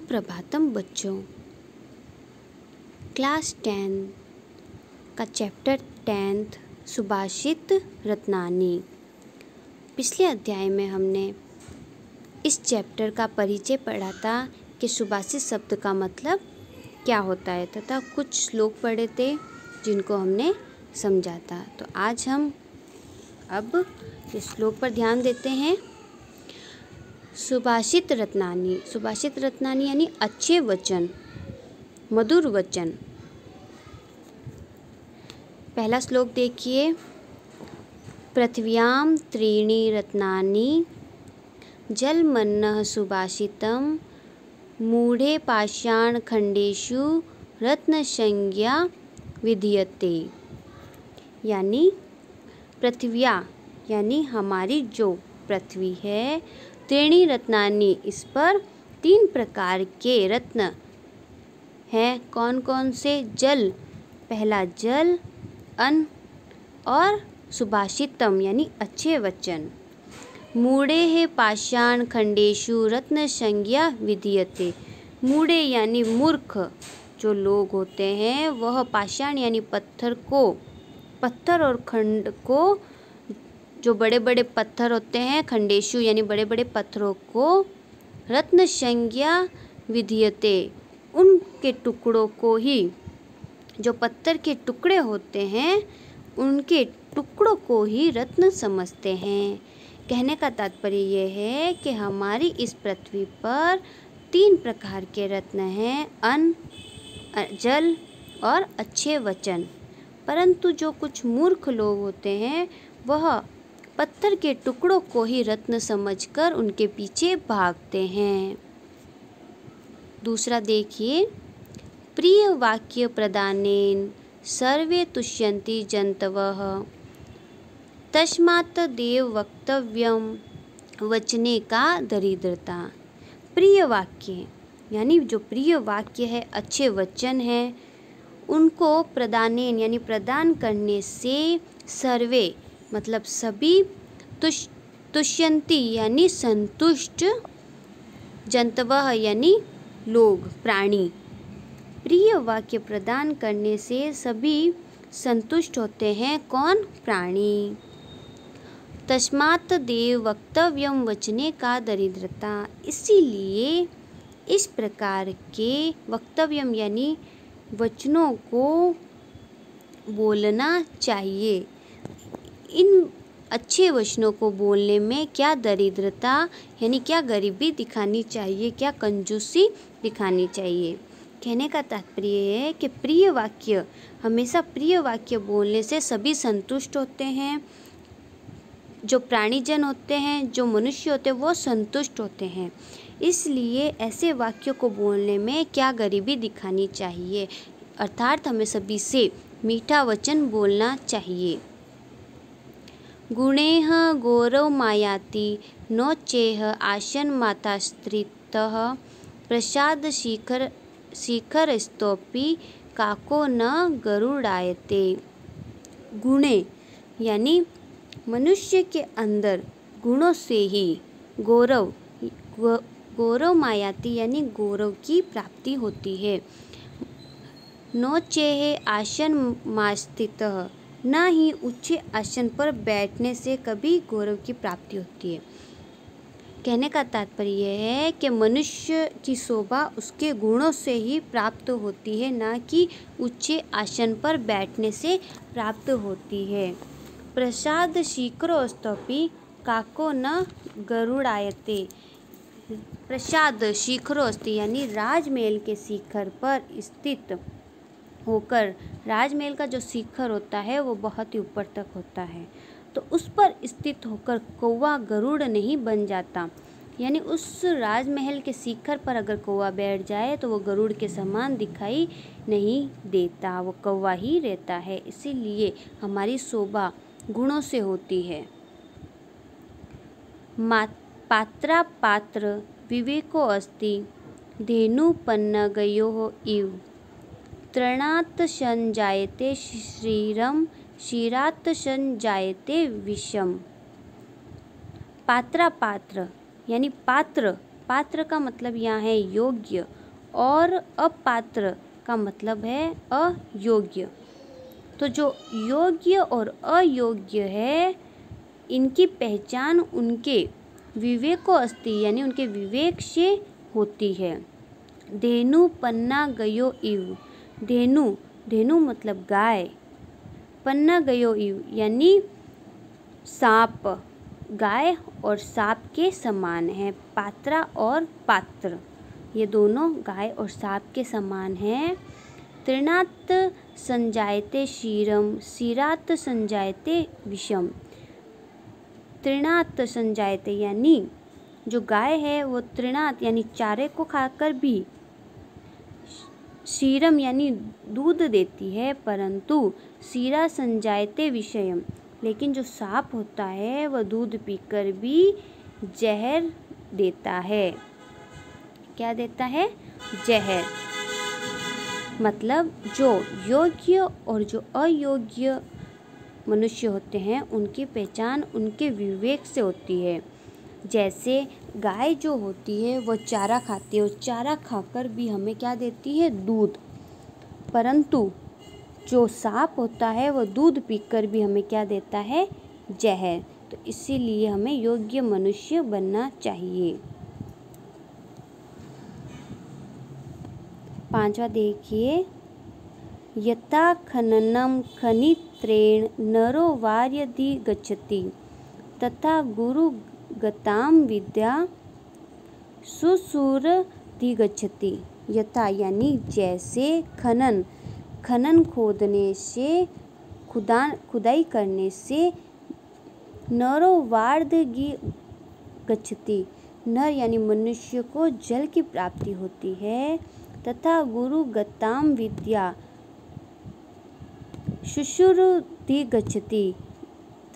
सुप्रभातम बच्चों। क्लास 10 का चैप्टर 10 सुभाषित रत्नानी। पिछले अध्याय में हमने इस चैप्टर का परिचय पढ़ा था कि सुभाषित शब्द का मतलब क्या होता है तथा कुछ श्लोक पढ़े थे जिनको हमने समझा था। तो आज हम अब इस श्लोक पर ध्यान देते हैं। सुभाषित रत्नानी। सुभाषित रत्नानी यानी अच्छे वचन, मधुर वचन। पहला श्लोक देखिए। पृथिव्यां त्रीणि रत्नानि जलमन्नः सुभाषितं मूढे पाषाण खंडेषु रत्नसंज्ञा विधीयते। यानी पृथिव्या यानी हमारी जो पृथ्वी है, त्रीणि रत्नानि इस पर 3 प्रकार के रत्न हैं। कौन कौन से? जल, पहला जल, अन्न और सुभाषितम यानी अच्छे वचन। मूढ़े है पाषाण खंडेषु रत्न संज्ञा विधीयते। मूढ़े यानी मूर्ख जो लोग होते हैं वह पाषाण यानी पत्थर और खंड को, जो बड़े बड़े पत्थर होते हैं, खंडेशु यानी बड़े बड़े पत्थरों को रत्न संज्ञा विधीयते, उनके टुकड़ों को ही, जो पत्थर के टुकड़े होते हैं उनके टुकड़ों को ही रत्न समझते हैं। कहने का तात्पर्य यह है कि हमारी इस पृथ्वी पर 3 प्रकार के रत्न हैं, अन्न, जल और अच्छे वचन। परंतु जो कुछ मूर्ख लोग होते हैं वह पत्थर के टुकड़ों को ही रत्न समझकर उनके पीछे भागते हैं। दूसरा देखिए। प्रिय वाक्य प्रदानेन सर्वे तुष्यन्ति जन्तवः तस्मात् देव वक्तव्यम वचने का दरिद्रता। प्रिय वाक्य यानी जो प्रिय वाक्य है, अच्छे वचन हैं, उनको प्रदानेन यानी प्रदान करने से सर्वे मतलब सभी, तुष्यन्ति यानी संतुष्ट, जंतवः यानी लोग, प्राणी। प्रिय वाक्य प्रदान करने से सभी संतुष्ट होते हैं। कौन? प्राणी। तस्मात् देव वक्तव्यम वचने का दरिद्रता। इसीलिए इस प्रकार के वक्तव्यम यानी वचनों को बोलना चाहिए। इन अच्छे वचनों को बोलने में क्या दरिद्रता यानी क्या गरीबी दिखानी चाहिए, क्या कंजूसी दिखानी चाहिए। कहने का तात्पर्य है कि प्रिय वाक्य, हमेशा प्रिय वाक्य बोलने से सभी संतुष्ट होते हैं। जो प्राणीजन होते हैं, जो मनुष्य होते हैं, वो संतुष्ट होते हैं। इसलिए ऐसे वाक्यों को बोलने में क्या गरीबी दिखानी चाहिए, अर्थात हमें सभी से मीठा वचन बोलना चाहिए। गुणेह गौरव मायाति नो चेह आसन मातास्त्रितः प्रसाद शिखर स्तोपी काको न गरुड़ायते। गुणे यानी मनुष्य के अंदर गुणों से ही गौरव मायाति यानी गौरव की प्राप्ति होती है। नो चेह आसन मास्थितः, न ही ऊंचे आसन पर बैठने से कभी गौरव की प्राप्ति होती है। कहने का तात्पर्य है कि मनुष्य की शोभा उसके गुणों से ही प्राप्त होती है, ना कि ऊंचे आसन पर बैठने से प्राप्त होती है। प्रसाद शिखरोस्तपि काको न गरुड़ायते। प्रसाद शिखरोस्ति यानी राजमहल के शिखर पर स्थित होकर, राजमहल का जो शिखर होता है वो बहुत ही ऊपर तक होता है, तो उस पर स्थित होकर कौवा गरुड़ नहीं बन जाता। यानी उस राजमहल के शिखर पर अगर कौवा बैठ जाए तो वो गरुड़ के समान दिखाई नहीं देता, वो कौवा ही रहता है। इसीलिए हमारी शोभा गुणों से होती है। पात्रा पात्र विवेको अस्ति धेनु पन्नगयोः इव तृणात् संजायते श्रीरम क्षीरात् संजायते विषम। पात्रा पात्र यानी पात्र पात्र का मतलब यहाँ है योग्य और अपात्र का मतलब है अयोग्य। तो जो योग्य और अयोग्य है इनकी पहचान उनके विवेको अस्ति यानी उनके विवेक से होती है। धेनु पन्ना गयो इव, धेनु धेनु मतलब गाय, पन्ना गयो इव यानी सांप, गाय और सांप के समान है। पात्रा और पात्र ये दोनों गाय और सांप के समान हैं। तृणात् संजायते क्षीरम, क्षीरात् संजायते विषम। तृणात् संजायते यानी जो गाय है वो तृणात् यानी चारे को खाकर भी क्षीरम यानी दूध देती है, परंतु क्षीरा संजायते विषयम, लेकिन जो सांप होता है वह दूध पीकर भी जहर देता है। क्या देता है? जहर। मतलब जो योग्य और जो अयोग्य मनुष्य होते हैं उनकी पहचान उनके विवेक से होती है। जैसे गाय जो होती है वो चारा खाती है और चारा खाकर भी हमें क्या देती है? दूध। परंतु जो सांप होता है वो दूध पीकर भी हमें क्या देता है? जहर। तो इसीलिए हमें योग्य मनुष्य बनना चाहिए। 5वां देखिए, यथा खननम खनित्रेण नरो वार्यधिगच्छति तथा गुरुगतां विद्या शुश्रूषधिगच्छति। यथा यानी जैसे खनन खोदने से खुदाई करने से नरो वार्धगिगच्छति नर यानी मनुष्य को जल की प्राप्ति होती है। तथा गुरुगतां विद्या शुश्रूषधिगच्छति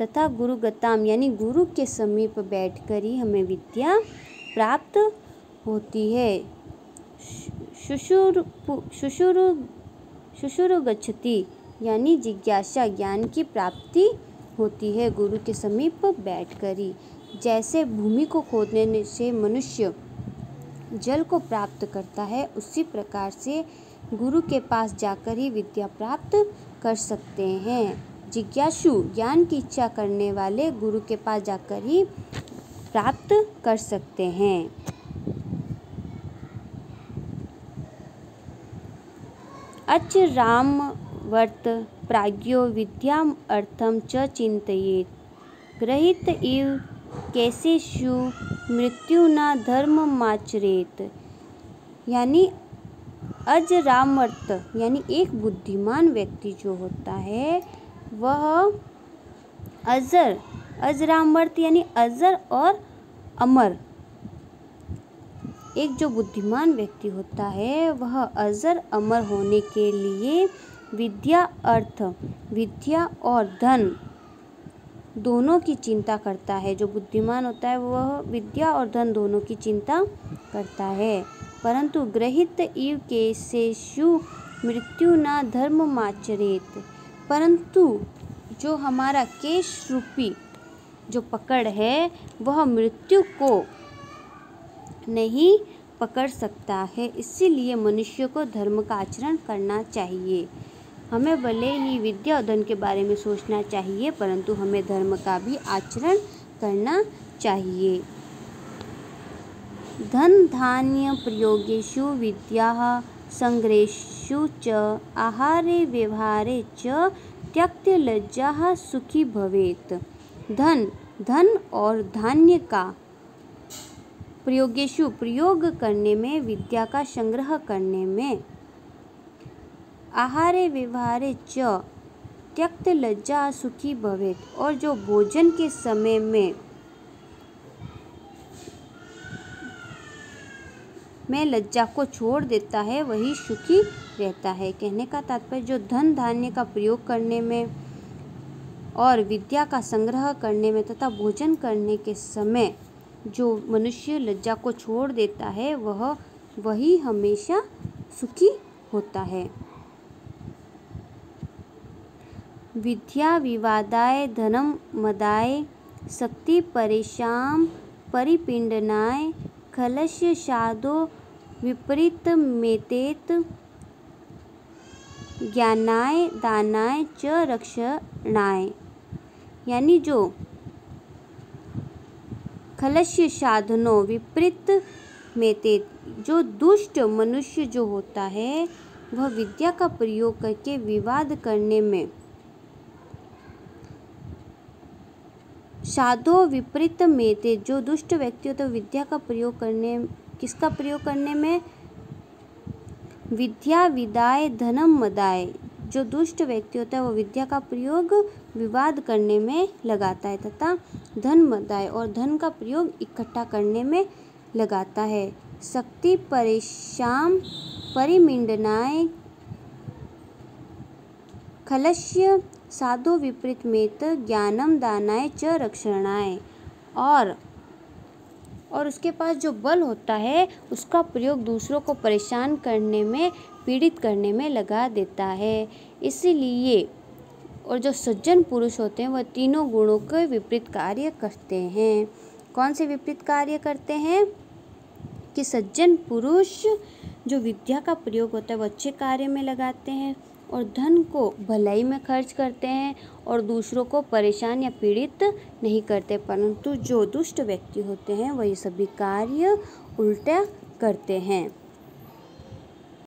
तथा गुरुगताम यानी गुरु के समीप बैठकर ही हमें विद्या प्राप्त होती है। शुश्रूषगच्छति यानी जिज्ञासा ज्ञान की प्राप्ति होती है गुरु के समीप बैठकर ही। जैसे भूमि को खोदने से मनुष्य जल को प्राप्त करता है, उसी प्रकार से गुरु के पास जाकर ही विद्या प्राप्त कर सकते हैं। जिज्ञासु ज्ञान की इच्छा करने वाले गुरु के पास जाकर ही प्राप्त कर सकते हैं। अचरामवर्त प्राज्ञो विद्याम अर्थम च चिन्तयेत्, गृहीत इव कैसेषु मृत्युना धर्ममाचरेत्। यानी अजरामर्त यानी एक बुद्धिमान व्यक्ति जो होता है वह अजरामर्त यानी अजर और अमर। एक जो बुद्धिमान व्यक्ति होता है वह अजर अमर होने के लिए विद्या और धन दोनों की चिंता करता है। जो बुद्धिमान होता है वह विद्या और धन दोनों की चिंता करता है। परंतु गृहीत इव कैसेषु मृत्यु न धर्ममाचरेत्, परंतु जो हमारा केश रूपी जो पकड़ है वह मृत्यु को नहीं पकड़ सकता है। इसीलिए मनुष्य को धर्म का आचरण करना चाहिए। हमें भले ही विद्या और धन के बारे में सोचना चाहिए, परंतु हमें धर्म का भी आचरण करना चाहिए। धन धान्य प्रयोगेषु विद्याः संग्रहेषु च आहारे व्यवहारे च त्यक्त्य लज्जाः सुखी भवेत्। धन और धान्य का प्रयोगेषु प्रयोग करने में, विद्या का संग्रह करने में, आहारे व्यवहारे च त्यक्त लज्जा सुखी भवेत्, और जो भोजन के समय में लज्जा को छोड़ देता है वही सुखी रहता है। कहने का तात्पर्य जो धन धान्य का प्रयोग करने में और विद्या का संग्रह करने में तथा भोजन करने के समय जो मनुष्य लज्जा को छोड़ देता है वही हमेशा सुखी होता है। विद्या विवादाय धनम मदाय शक्ति परेशान परिपिंडनाय खलस्य साधो विपरीतमेतेत ज्ञानाय दानाय च रक्षणाय। यानी जो खलस्य साधनो विपरीत मेतेत, जो दुष्ट मनुष्य जो होता है वह विद्या का प्रयोग करके विवाद करने में, साधो विपरीत मेतेत, जो दुष्ट व्यक्ति होता है विद्या का प्रयोग करने, किसका प्रयोग करने में, विद्या विदाय धनम मदाय, जो दुष्ट व्यक्ति होता है वो विद्या का प्रयोग विवाद करने में लगाता है तथा धन मदाय और धन का प्रयोग इकट्ठा करने में लगाता है। शक्ति परेशान परिमिंडनाय खलस्य साधो विपरीतमेत ज्ञानम दानाय च रक्षणाय। और उसके पास जो बल होता है उसका प्रयोग दूसरों को परेशान करने में, पीड़ित करने में लगा देता है। इसीलिए और जो सज्जन पुरुष होते हैं वह तीनों गुणों के विपरीत कार्य करते हैं। कौन से विपरीत कार्य करते हैं? कि सज्जन पुरुष जो विद्या का प्रयोग होता है वो अच्छे कार्य में लगाते हैं और धन को भलाई में खर्च करते हैं और दूसरों को परेशान या पीड़ित नहीं करते, परंतु जो दुष्ट व्यक्ति होते हैं वही सभी कार्य उल्टा करते हैं।